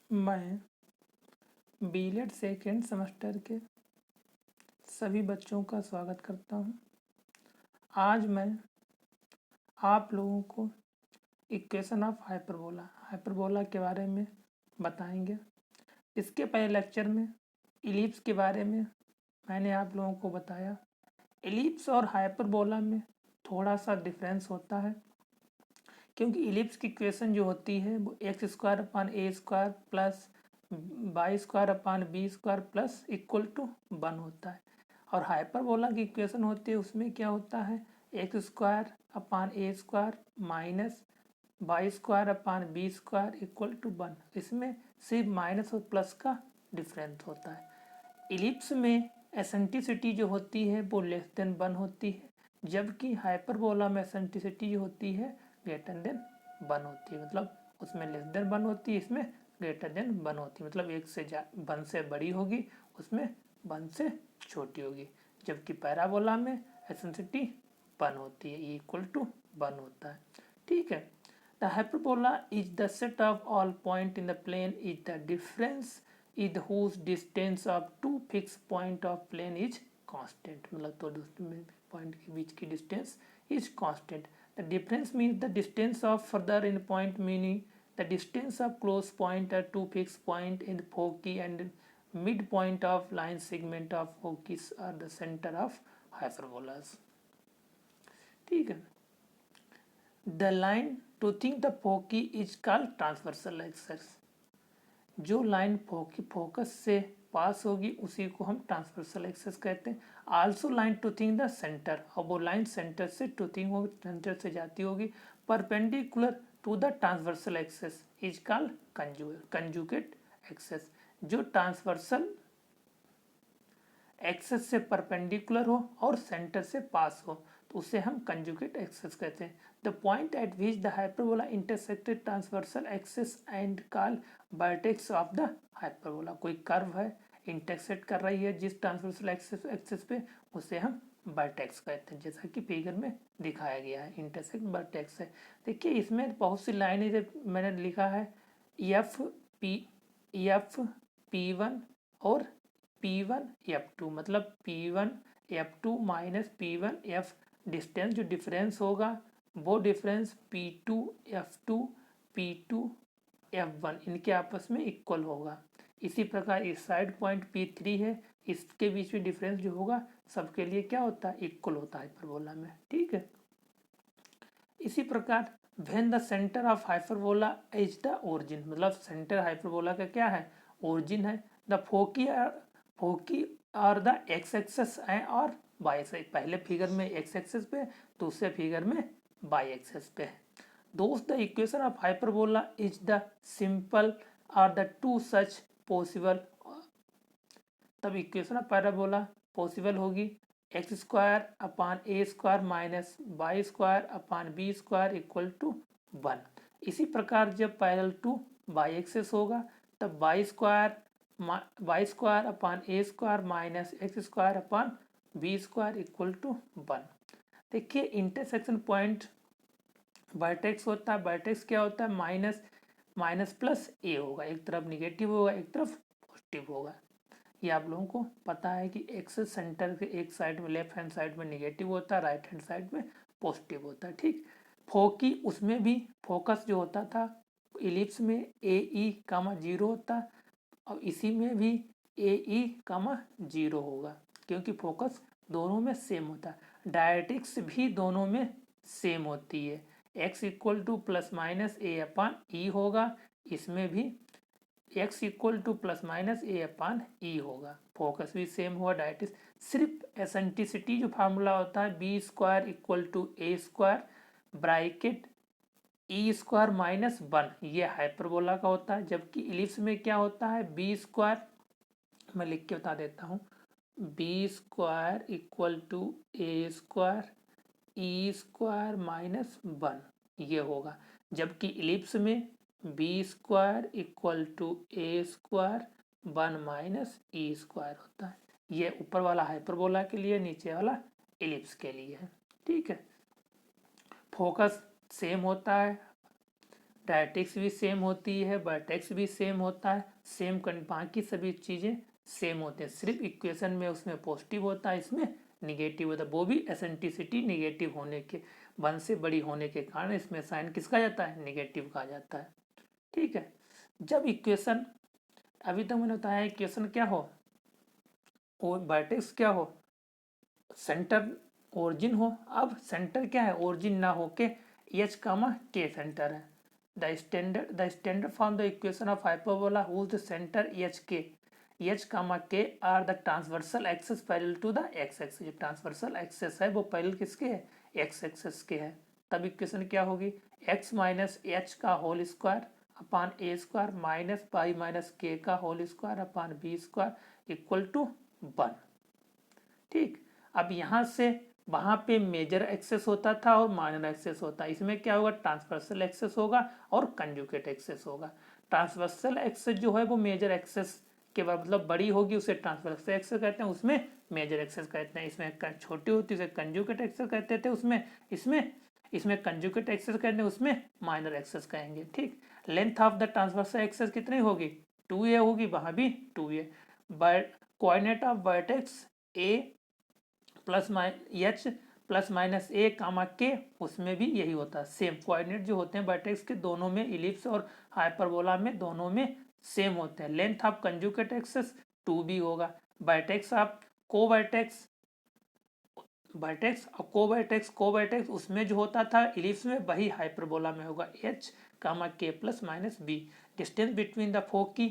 मैं BEd second semester के सभी बच्चों का स्वागत करता हूं। आज मैं आप लोगों को इक्वेशन ऑफ हाइपरबोला के बारे में बताएंगे। इसके पहले लेक्चर में इलिप्स के बारे में मैंने आप लोगों को बताया। इलिप्स और हाइपरबोला में थोड़ा सा डिफरेंस होता है, क्योंकि इलिप्स की इक्वेशन जो होती है वो x square upon a square plus y square upon b square plus equal to 1 होता है। और हाइपरबोला की इक्वेशन होती है, उसमें क्या होता है, x square upon a square minus y square upon b square equal to 1। इसमें सिर्फ माइनस और प्लस का डिफरेंस होता है। इलिप्स में एसेंट्रिसिटी जो होती है वो लेस देन 1 होती है, जबकि हाइपरबोला में एसेंट्रिसिटी जो होती है ग्रेटर देन 1 होती है। मतलब उसमें लेस देन 1 होती है, इसमें ग्रेटर देन 1 होती है। मतलब 1 से बड़ी होगी, उसमें 1 से छोटी होगी। जबकि पैराबोला में एसेंट्रिसिटी 1 होती है, इक्वल टू 1 होता है। ठीक है। The hyperbola is the set of all point in the plane is the difference is whose distance of two fixed point of plane is constant। मतलब तो पॉइंट के बीच की distance is constant। the difference means the distance of further in point, meaning the distance of close point are two fixed point in foci and midpoint of line segment of foci are the center of hyperbolas। ठीक है। the line to think the foci is called transversal axis। जो line focus से पास होगी उसी को हम transversal axis कहते हैं। Also line to think the center, और वो लाइन सेंटर से टू थिंक होगी, सेंटर से जाती होगी perpendicular to the transversal axis is called conjugate axis. जो ट्रांसवर्सल एक्सेस से परपेंडिकुलर हो और सेंटर से पास हो तो उसे हम कंजुगेट एक्सेस कहते हैं। The point at which the hyperbola intersected transversal axis and called vertex of the hyperbola. कोई कर्व है, इंटरसेक्ट कर रही है जिस ट्रांसवर्सल एक्सेस पे, उसे हम वर्टेक्स कहते हैं, जैसा कि फिगर में दिखाया गया है। इंटरसेक्ट वर्टेक्स है। देखिए इसमें बहुत सी लाइनें मैंने लिखा है, एफ पी1 और P1 F2, मतलब P1 F2 minus P1 F, distance जो डिफरेंस होगा वो difference P2 F2 P2 F1 इनके आपस में इक्वल होगा। इसी प्रकार इस साइड पॉइंट P3 है, इसके बीच में डिफरेंस जो होगा सबके लिए क्या होता है, इक्वल होता है हाइपरबोला में। ठीक है। इसी प्रकार when the centre of hyperbola is the origin, मतलब सेंटर हाइपरबोला का क्या है, ओरिजिन है। द फोकी और द एक्स एक्सेस है और वाई एक्सेस। पहले फिगर में एक्स एक्सेस पे, दूसरे फिगर में वाई एक्सेस पे है। दोस्त the equation of hyperbola is the simple और द टू सच पॉसिबल। तब इक्वेशन ऑफ पैराबोला पॉसिबल होगी x square upon a square minus y square upon b square equal to 1। इसी प्रकार जब पैरेलल टू वाई एक्सेस होगा तब y square upon a square minus x square upon b square equal to 1। देखिए intersection point vertex होता है। Vertex क्या होता है, माइनस प्लस ए होगा, एक तरफ निगेटिव होगा एक तरफ पॉजिटिव होगा। ये आप लोगों को पता है कि एक्सेस सेंटर के एक साइड में, लेफ्ट हैंड साइड में निगेटिव होता है, राइट हैंड साइड में पॉजिटिव होता है। ठीक। फोकी, उसमें भी फोकस जो होता था इलिप्स में ए ई कामा 0 होता, और इसी में भी ए ई कामा 0 होगा, क्योंकि फोकस दोनों में सेम होता है। डायरेक्ट्रिक्स भी दोनों में सेम होती है। X equal to plus minus a upon e होगा, इसमें भी x equal to plus minus a upon e होगा। फोकस भी सेम होगा, डायरेक्ट्रिक्स। सिर्फ एसेंट्रिसिटी जो फार्मूला होता है b square equal to a square bracket e square minus 1, ये हाइपरबोला का होता है। जबकि इलिप्स में क्या होता है, बी स्क्वायर, मैं लिख के बता देता हूँ, b square equal to a square e square minus 1 ये होगा। जबकि इलिप्स में b square equal to a square 1 माइनस ई स्क्वायर होता है। ये ऊपर वाला हाइपरबोला के लिए, नीचे वाला इलिप्स के लिए है। ठीक है। फोकस सेम होता है, डायरेक्ट्रिक्स भी सेम होती है, वर्टेक्स भी सेम होता है, सेम बाकी सभी चीज़ें सेम होते हैं, सिर्फ इक्वेशन में उसमें पॉजिटिव होता है, इसमें निगेटिव होता है, वो भी एसेंट्रिसिटी निगेटिव होने के 1 से बड़ी होने के कारण इसमें साइन किसका जाता है, निगेटिव कहा जाता है। ठीक है, जब इक्वेशन अभी तक मैंने बताया इक्वेशन क्या हो और वर्टेक्स क्या हो, सेंटर ओरिजिन हो। अब सेंटर क्या है, ओरिजिन ना होके एच कामा के सेंटर है। The standard form the equation of hyperbola whose the center h k, h comma k are the transversal axis parallel to the x axis. जो transversal axis है वो parallel किसके है, x access के है। तब equation क्या होगी, एक्स माइनस एच का whole square upon a square minus y minus k का whole square upon b square equal to 1। ठीक, अब यहाँ से वहाँ पे मेजर एक्सेस होता था और माइनर एक्सेस होता है, इसमें क्या होगा, ट्रांसवर्सल एक्सेस होगा और कंजुगेट एक्सेस होगा। ट्रांसवर्सल एक्सेस जो है वो मेजर एक्सेस के मतलब बड़ी होगी, उसे ट्रांसवर्सल एक्सेस कहते हैं, उसमें मेजर एक्सेस कहते हैं। इसमें छोटी होती है उसे कंजुगेट एक्सेस कहते थे, उसमें इसमें इसमें कंजुगेट एक्सेस कहते हैं, उसमें माइनर एक्सेस कहेंगे। ठीक, length of the transversal axis कितनी होगी, 2a होगी, वहाँ भी 2a। Coordinate of vertex a plus h plus minus a comma k, उसमें भी यही होता है, सेम कोऑर्डिनेट जो होते हैं वर्टेक्स के दोनों में, इलिप्स और हाइपरबोला में दोनों में सेम होते हैं। Length of conjugate axis 2b होगा। वर्टेक्स ऑफ कोवर्टेक्स वर्टेक्स और कोवर्टेक्स उसमें जो होता था इलिप्स में, वही हाइपरबोला में होगा, h comma k plus minus b. Distance between the foci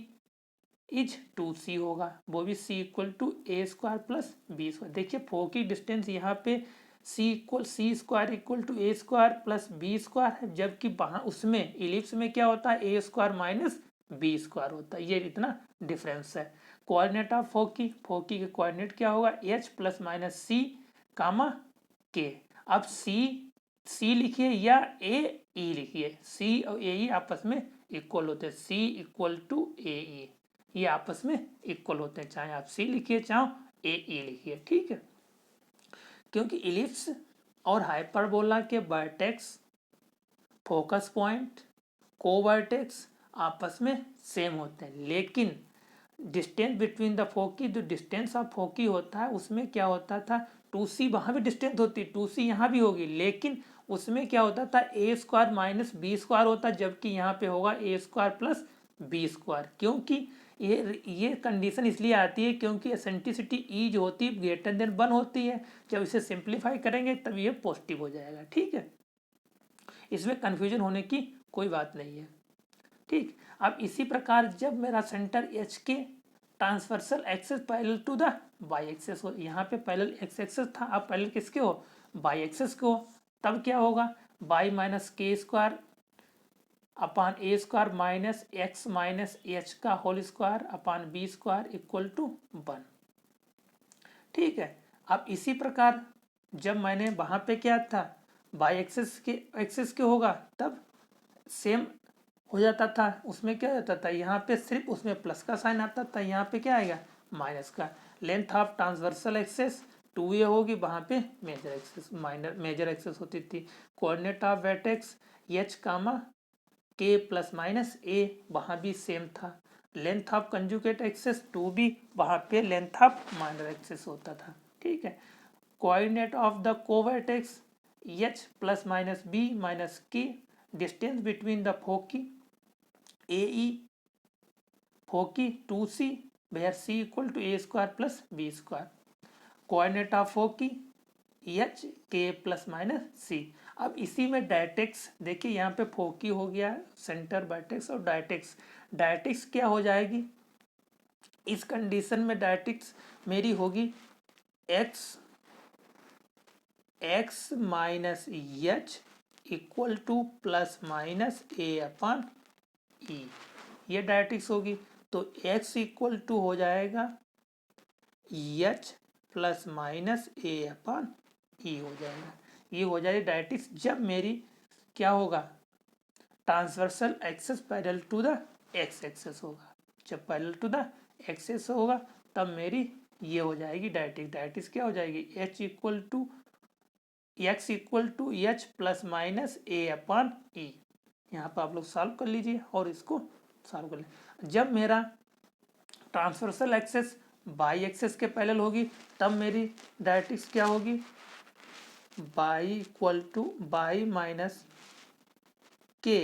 is 2c होगा, वो भी c equal to a square plus b square. देखिए फोकी डिस्टेंस यहाँ पे c square equal to a square plus b square है, जबकि वहाँ उसमें इलिप्स में क्या होता है, a square minus b square होता है, ये इतना डिफरेंस है। कोऑर्डिनेट ऑफ फोकी के कोऑर्डिनेट क्या होगा, एच प्लस माइनस सी कामा के। अब सी लिखिए या ए ई लिखिए, सी और ए ई आपस में इक्वल होते हैं, सी इक्वल टू ए ई, ये आपस में इक्वल होते हैं, चाहे आप सी लिखिए चाहे ए ई लिखिए। ठीक है, क्योंकि इलिप्स और हाइपरबोला के वर्टेक्स, फोकस पॉइंट, कोवर्टेक्स आपस में सेम होते हैं, लेकिन डिस्टेंस बिटवीन द फोकी, जो डिस्टेंस ऑफ फोकी होता है उसमें क्या होता था, 2c, वहाँ भी डिस्टेंस होती, 2c यहाँ भी होगी, लेकिन उसमें क्या होता था, ए स्क्वायर माइनस बी स्क्वायर होता, जबकि यहाँ पे होगा a square plus b square. क्योंकि ये कंडीशन इसलिए आती है क्योंकि एसेंट्रिसिटी ई जो होती है ग्रेटर देन 1 होती है, जब इसे सिंप्लीफाई करेंगे तब ये पॉजिटिव हो जाएगा। ठीक है, इसमें कन्फ्यूजन होने की कोई बात नहीं है। ठीक, अब इसी प्रकार जब मेरा center h k transversal axis parallel to the y axis हो, यहाँ पे पैरेलल एक्स एक्सेस था, अब पैरेलल किसके हो, वाई एक्सेस को, तब क्या होगा, y minus k square upon a square minus x minus h का whole square upon b square equal to 1। ठीक है, अब इसी प्रकार जब मैंने वहाँ पे क्या था, वाई एक्सेस के होगा तब सेम हो जाता था, उसमें क्या होता था, यहाँ पे सिर्फ उसमें प्लस का साइन आता था, यहाँ पे क्या आएगा, माइनस का। Length of transversal access 2a होगी, वहाँ पे मेजर एक्सेस होती थी। Coordinate of vertex H comma k plus minus ए, वहाँ भी सेम था। Length of conjugate axis 2b, वहाँ पे लेंथ ऑफ माइनर एक्सेस होता था। ठीक है, coordinate of the covertex h plus minus b minus k, distance between the foci a e foci 2c, where c equal to a square plus b square. Coordinate of foci h k plus minus c. अब इसी में डायटेक्स देखिए, यहाँ पे फोकी हो गया centre vertex और डायटेक्स क्या हो जाएगी इस कंडीशन में, डायटेक्स मेरी होगी x minus h equal to plus minus a upon e, ये डायटेक्स होगी। तो x इक्वल टू हो जाएगा h plus minus a upon e हो जाएगा, ये हो जाएगी डायरेक्ट्रिक्स जब मेरी क्या होगा, transversal axis parallel to the x axis होगा, जब पैरेलल टू द एक्सेस होगा तब मेरी ये हो जाएगी डायरेक्ट्रिक्स क्या हो जाएगी, h equal to x equal to h plus minus a upon e, यहाँ पर आप लोग सॉल्व कर लीजिए और इसको सॉल्व कर लीजिए। जब मेरा ट्रांसवर्सल एक्सेस बाई एक्सेस के पैरेलल होगी तब मेरी डायरेक्ट्रिक्स क्या होगी, by equal two by minus k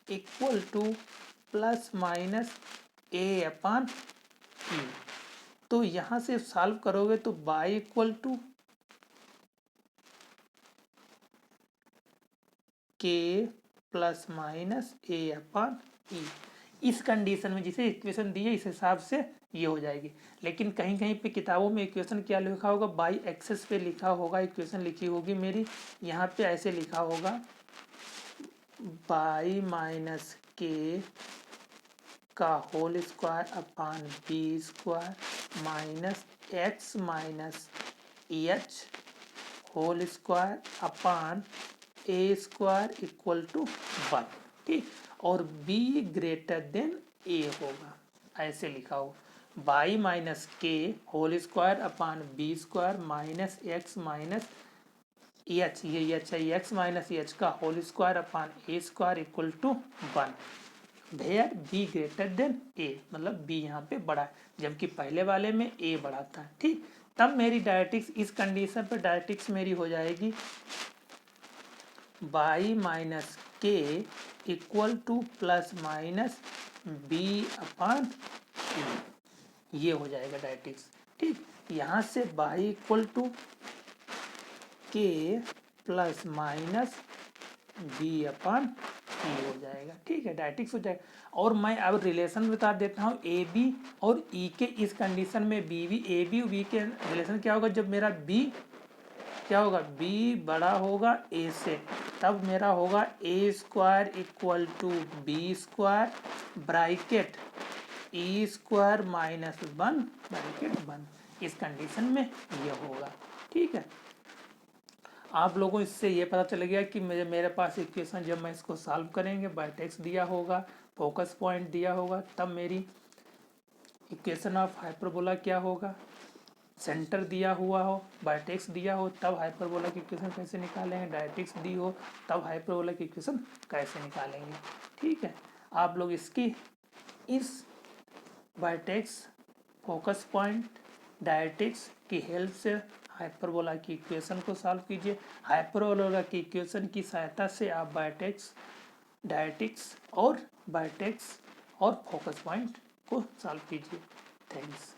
equal to plus minus a upon ई। तो यहाँ से सॉल्व करोगे तो by equal to k plus minus a upon ई। इस कंडीशन में जिसे इक्वेशन दी है इस हिसाब से ये हो जाएगी। लेकिन कहीं कहीं पे किताबों में इक्वेशन क्या लिखा होगा, बाई एक्सेस पे लिखा होगा, इक्वेशन लिखी होगी मेरी यहाँ पे ऐसे लिखा होगा, बाई माइनस के का whole square upon b square minus x minus h whole square upon a square equal to 1। ठीक, और b ग्रेटर देन a होगा, ऐसे लिखा हो, y minus k whole square upon b square minus x minus h, ये h है, x minus h का whole square upon a square equal to 1 where b greater than a, मतलब b यहाँ पे बड़ा है जबकि पहले वाले में a बड़ा था। ठीक, तब मेरी डायरेक्ट्रिक्स इस कंडीशन पर डायरेक्ट्रिक्स मेरी हो जाएगी y minus k equal to plus minus b upon ये हो जाएगा डायरेक्ट्रिक्स। ठीक, यहाँ से y equal to k plus minus b upon e हो जाएगा। ठीक है, डायरेक्ट्रिक्स हो जाएगा। और मैं अब रिलेशन बता देता हूँ ए बी और ई के। इस कंडीशन में b b a b b के रिलेशन क्या होगा, जब मेरा बी क्या होगा, b बड़ा होगा a से, तब मेरा होगा a square equal to b square bracket e square minus 1 bracket 1। इस कंडीशन में ये होगा। ठीक है, आप लोगों इससे ये पता चल गया कि मेरे पास इक्वेशन जब मैं इसको सॉल्व करेंगे, वर्टेक्स दिया होगा, फोकस पॉइंट दिया होगा, तब मेरी इक्वेशन ऑफ हाइपरबोला क्या होगा, सेंटर दिया हुआ हो, वर्टेक्स दिया हो, तब हाइपरबोला की इक्वेशन कैसे निकालेंगे, डायरेक्ट्रिक्स दी हो तब हाइपरबोला की इक्वेशन कैसे निकालेंगे। ठीक है, आप लोग इसकी इस वर्टेक्स, फोकस पॉइंट, डायरेक्ट्रिक्स की हेल्प से हाइपरबोला की इक्वेशन को सॉल्व कीजिए। हाइपरबोला की इक्वेशन की सहायता से आप वर्टेक्स, डायरेक्ट्रिक्स और वर्टेक्स और फोकस पॉइंट को सॉल्व कीजिए। थैंक्स।